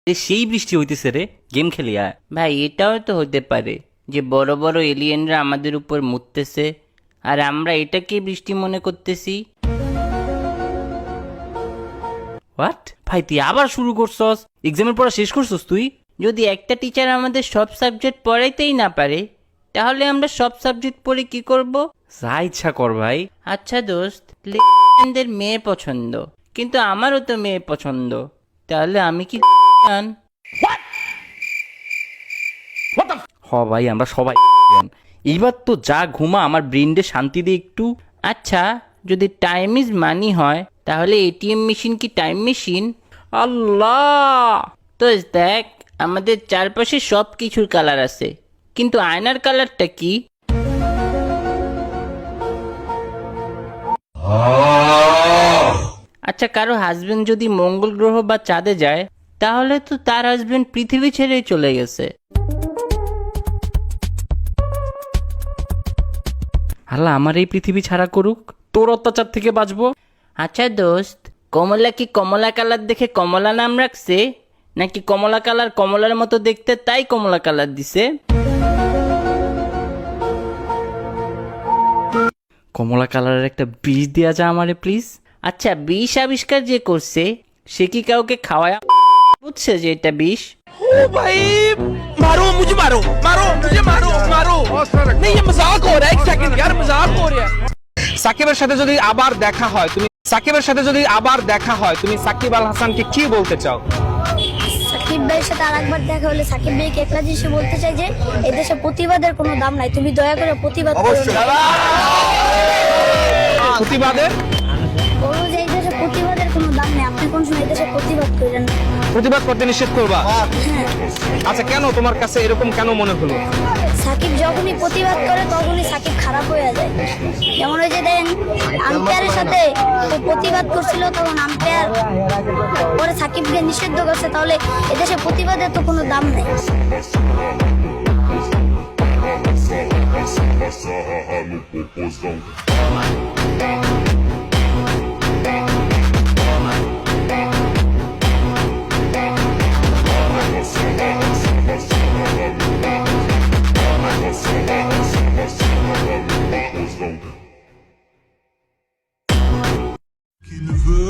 সেই বৃষ্টি হইতেছে রে, গেম খেলি আয়। ভাই এটাও তো হতে পারে যে বড় বড় এলিয়েনরা আমাদের উপর মুততেছে আর আমরা এটাকে বৃষ্টি মনে করতেছি। হোয়াট ভাই, তুই আবার শুরু করছস? এক্সামের পড়া শেষ করছস তুই? যদি একটা টিচার আমাদের সব সাবজেক্ট পড়াইতেই না পারে তাহলে আমরা সব সাবজেক্ট পড়ে কি করব? যা ইচ্ছা কর ভাই। আচ্ছা দোস্ত, লেখকদের মেয়ে পছন্দ, কিন্তু আমারও তো মেয়ে পছন্দ, তাহলে আমি কি জান? হ ভাই, আমরা সবাই এইবার তো যা ঘুমা, আমার ব্রেনডে শান্তি দে একটু। আচ্ছা, যদি টাইম ইজ মানি হয় তাহলে এটিএম মেশিন কি টাইম মেশিন? আল্লাহ, তো দেখ, আমাদের চারপাশে সব কিছুর কালার আছে, কিন্তু আয়নার কালারটা কি? আচ্ছা, কারো হাজবেন্ড যদি মঙ্গল গ্রহ বা চাঁদে যায় তাহলে তো তার হাজবেন্ড পৃথিবী ছেড়েই চলে গেছে। আল্লাহ আমার এই পৃথিবী ছাড়া করুক, তোর অত্যাচার থেকে বাঁচবো। আচ্ছা দোস্ত, কমলা কি কমলা কালার দেখে কমলা নাম রাখছে, নাকি কমলা কালার কমলার মতো দেখতে তাই কমলা কালার দিছে? কমলা কালারের একটা বিষ দেয়া যা আমারে প্লিজ। আচ্ছা, বিষ আবিষ্কার যে করছে সে কি কাউকে খাওয়ায় বুঝছে যে এটা বিষ? ओ भाई मारो मुझे, मारो मारो मुझे, मारो मारो नहीं, ये मजाक हो रहा है। एक सेकंड यार, मजाक हो रहा है। সাকিবের সাথে যদি আবার দেখা হয় তুমি সাকিব আল হাসানকে কি বলতে চাও? সাকিব ভাইয়ের সাথে আরেকবার দেখা হলে সাকিব ভাইকে একটা জিনিস বলতে চাই যে এদেশে প্রতিবাদের কোনো দাম নাই, তুমি দয়া করে প্রতিবাদ করো না। প্রতিবাদের বলো যে এই দেশে প্রতিবাদের কোনো দাম নেই, আপনি কোন সময় এদেশে প্রতিবাদ করেন না। প্রতিবাদ করতে নিষেধ করবা? হ্যাঁ, আচ্ছা, কেন তোমার কাছে এরকম কেন মনে হলো? সাকিব যখনই প্রতিবাদ করে তখনই সাকিব খারাপ হয়ে যায়। যেমন ওই যে দেখেন আম্পায়ারের সাথে ও প্রতিবাদ করছিল, তখন আম্পায়ার পরে সাকিবকে নিষিদ্ধ করছে, তাহলে এদেশে প্রতিবাদের তো কোনো দাম নেই। Essa no popozão.